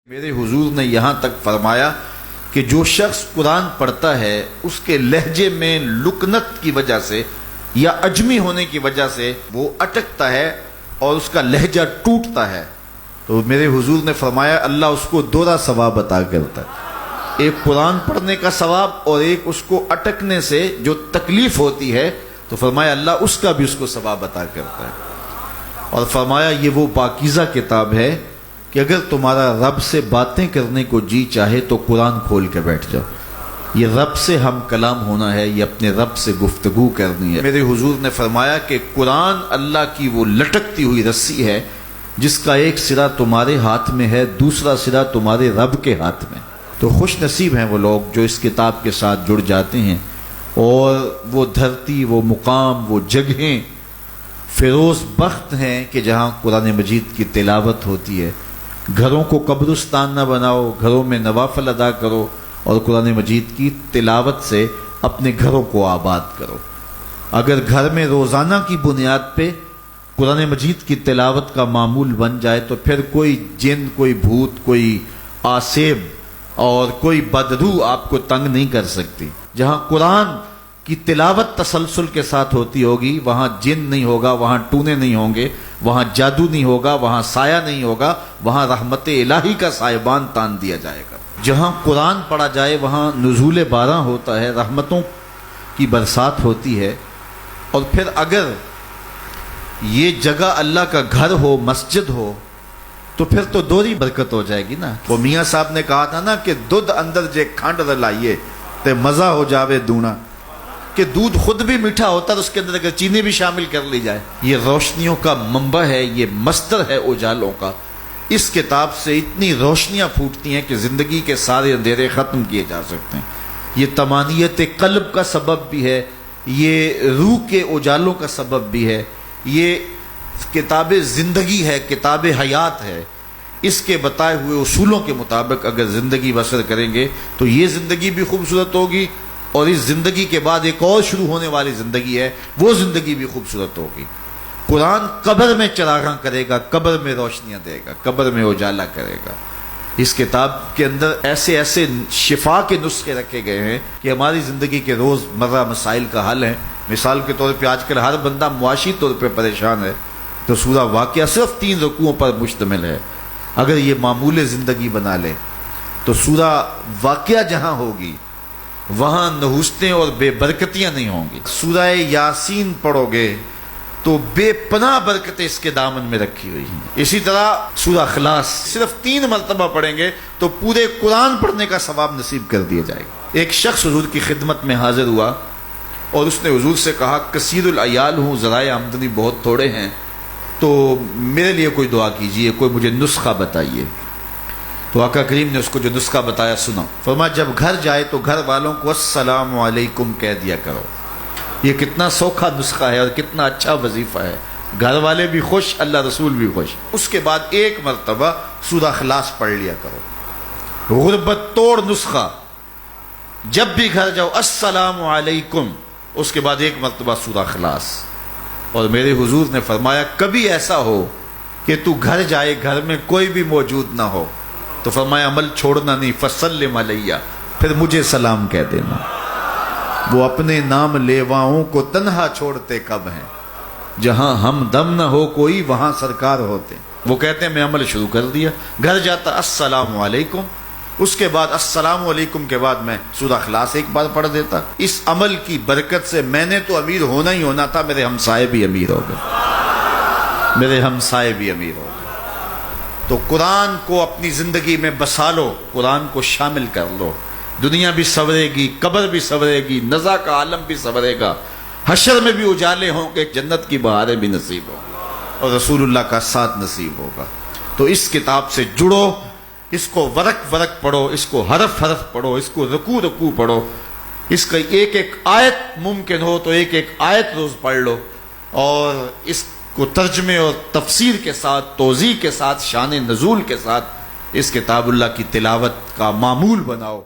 میرے حضور نے یہاں تک فرمایا کہ جو شخص قرآن پڑھتا ہے اس کے لہجے میں لکنت کی وجہ سے یا عجمی ہونے کی وجہ سے وہ اٹکتا ہے اور اس کا لہجہ ٹوٹتا ہے، تو میرے حضور نے فرمایا اللہ اس کو دوہرا ثواب عطا کرتا ہے، ایک قرآن پڑھنے کا ثواب اور ایک اس کو اٹکنے سے جو تکلیف ہوتی ہے، تو فرمایا اللہ اس کا بھی اس کو ثواب عطا کرتا ہے۔ اور فرمایا یہ وہ پاکیزہ کتاب ہے کہ اگر تمہارا رب سے باتیں کرنے کو جی چاہے تو قرآن کھول کے بیٹھ جاؤ، یہ رب سے ہم کلام ہونا ہے، یہ اپنے رب سے گفتگو کرنی ہے۔ میرے حضور نے فرمایا کہ قرآن اللہ کی وہ لٹکتی ہوئی رسی ہے جس کا ایک سرا تمہارے ہاتھ میں ہے، دوسرا سرا تمہارے رب کے ہاتھ میں۔ تو خوش نصیب ہیں وہ لوگ جو اس کتاب کے ساتھ جڑ جاتے ہیں اور وہ دھرتی، وہ مقام، وہ جگہیں فیروز بخت ہیں کہ جہاں قرآن مجید کی تلاوت ہوتی ہے۔ گھروں کو قبرستان نہ بناؤ، گھروں میں نوافل ادا کرو اور قرآن مجید کی تلاوت سے اپنے گھروں کو آباد کرو۔ اگر گھر میں روزانہ کی بنیاد پہ قرآن مجید کی تلاوت کا معمول بن جائے تو پھر کوئی جن، کوئی بھوت، کوئی آسیب اور کوئی بدروح آپ کو تنگ نہیں کر سکتی۔ جہاں قرآن کی تلاوت تسلسل کے ساتھ ہوتی ہوگی وہاں جن نہیں ہوگا، وہاں ٹونے نہیں ہوں گے، وہاں جادو نہیں ہوگا، وہاں سایہ نہیں ہوگا، وہاں رحمت الہی کا سائبان تان دیا جائے گا۔ جہاں قرآن پڑھا جائے وہاں نزول باران ہوتا ہے، رحمتوں کی برسات ہوتی ہے۔ اور پھر اگر یہ جگہ اللہ کا گھر ہو، مسجد ہو، تو پھر تو دوہری برکت ہو جائے گی نا۔ وہ میاں صاحب نے کہا تھا نا کہ دودھ اندر جے کھنڈ رلائیے تے مزہ ہو جاوے دونا، کہ دودھ خود بھی میٹھا ہوتا ہے، اس کے اندر اگر چینی بھی شامل کر لی جائے۔ یہ روشنیوں کا منبع ہے، یہ مصدر ہے اجالوں کا۔ اس کتاب سے اتنی روشنیاں پھوٹتی ہیں کہ زندگی کے سارے اندھیرے ختم کیے جا سکتے ہیں۔ یہ تمانیت قلب کا سبب بھی ہے، یہ روح کے اجالوں کا سبب بھی ہے، یہ کتاب زندگی ہے، کتاب حیات ہے۔ اس کے بتائے ہوئے اصولوں کے مطابق اگر زندگی بسر کریں گے تو یہ زندگی بھی خوبصورت ہوگی، اور اس زندگی کے بعد ایک اور شروع ہونے والی زندگی ہے، وہ زندگی بھی خوبصورت ہوگی۔ قرآن قبر میں چراغاں کرے گا، قبر میں روشنیاں دے گا، قبر میں اجالا کرے گا۔ اس کتاب کے اندر ایسے ایسے شفا کے نسخے رکھے گئے ہیں کہ ہماری زندگی کے روز مرہ مسائل کا حل ہے۔ مثال کے طور پہ آج کل ہر بندہ معاشی طور پہ پریشان ہے، تو سورہ واقعہ صرف 3 رکوعوں پر مشتمل ہے۔ اگر یہ معمول زندگی بنا لے تو سورہ واقعہ جہاں ہوگی وہاں نحوستیں اور بے برکتیاں نہیں ہوں گی۔ سورہ یاسین پڑھو گے تو بے پناہ برکتیں اس کے دامن میں رکھی ہوئی ہیں۔ اسی طرح سورہ اخلاص صرف 3 مرتبہ پڑھیں گے تو پورے قرآن پڑھنے کا ثواب نصیب کر دیا جائے گا۔ ایک شخص حضور کی خدمت میں حاضر ہوا اور اس نے حضور سے کہا کثیر العیال ہوں، ذرائع آمدنی بہت تھوڑے ہیں، تو میرے لیے کوئی دعا کیجئے، کوئی مجھے نسخہ بتائیے۔ تو آقا کریم نے اس کو جو نسخہ بتایا سنا، فرمایا جب گھر جائے تو گھر والوں کو السلام علیکم کہہ دیا کرو۔ یہ کتنا سوکھا نسخہ ہے اور کتنا اچھا وظیفہ ہے، گھر والے بھی خوش، اللہ رسول بھی خوش۔ اس کے بعد 1 مرتبہ سورہ اخلاص پڑھ لیا کرو۔ غربت توڑ نسخہ، جب بھی گھر جاؤ السلام علیکم، اس کے بعد 1 مرتبہ سورہ اخلاص۔ اور میرے حضور نے فرمایا کبھی ایسا ہو کہ تو گھر جائے، گھر میں کوئی بھی موجود نہ ہو، تو فرمایا عمل چھوڑنا نہیں، فسلم علیہ، پھر مجھے سلام کہہ دینا۔ وہ اپنے نام لیواؤں کو تنہا چھوڑتے کب ہیں، جہاں ہم دم نہ ہو کوئی وہاں سرکار ہوتے۔ وہ کہتے ہیں میں عمل شروع کر دیا، گھر جاتا السلام علیکم، اس کے بعد السلام علیکم کے بعد میں سورہ اخلاص 1 بار پڑھ دیتا۔ اس عمل کی برکت سے میں نے تو امیر ہونا ہی ہونا تھا، میرے ہمسائے بھی امیر ہو گئے، میرے ہمسائے بھی امیر ہو گئے۔ تو قرآن کو اپنی زندگی میں بسا لو، قرآن کو شامل کر لو، دنیا بھی سنورے گی، قبر بھی سنورے گی، نزا کا عالم بھی سنورے گا، حشر میں بھی اجالے ہوں گے، جنت کی بہاریں بھی نصیب ہوں گی، اور رسول اللہ کا ساتھ نصیب ہوگا۔ تو اس کتاب سے جڑو، اس کو ورق ورق پڑھو، اس کو حرف حرف پڑھو، اس کو رکوع رکوع پڑھو، اس کا ایک ایک آیت ممکن ہو تو ایک ایک آیت روز پڑھ لو، اور اس کو ترجمے اور تفسیر کے ساتھ، توضیح کے ساتھ، شان نزول کے ساتھ اس کتاب اللہ کی تلاوت کا معمول بناؤ۔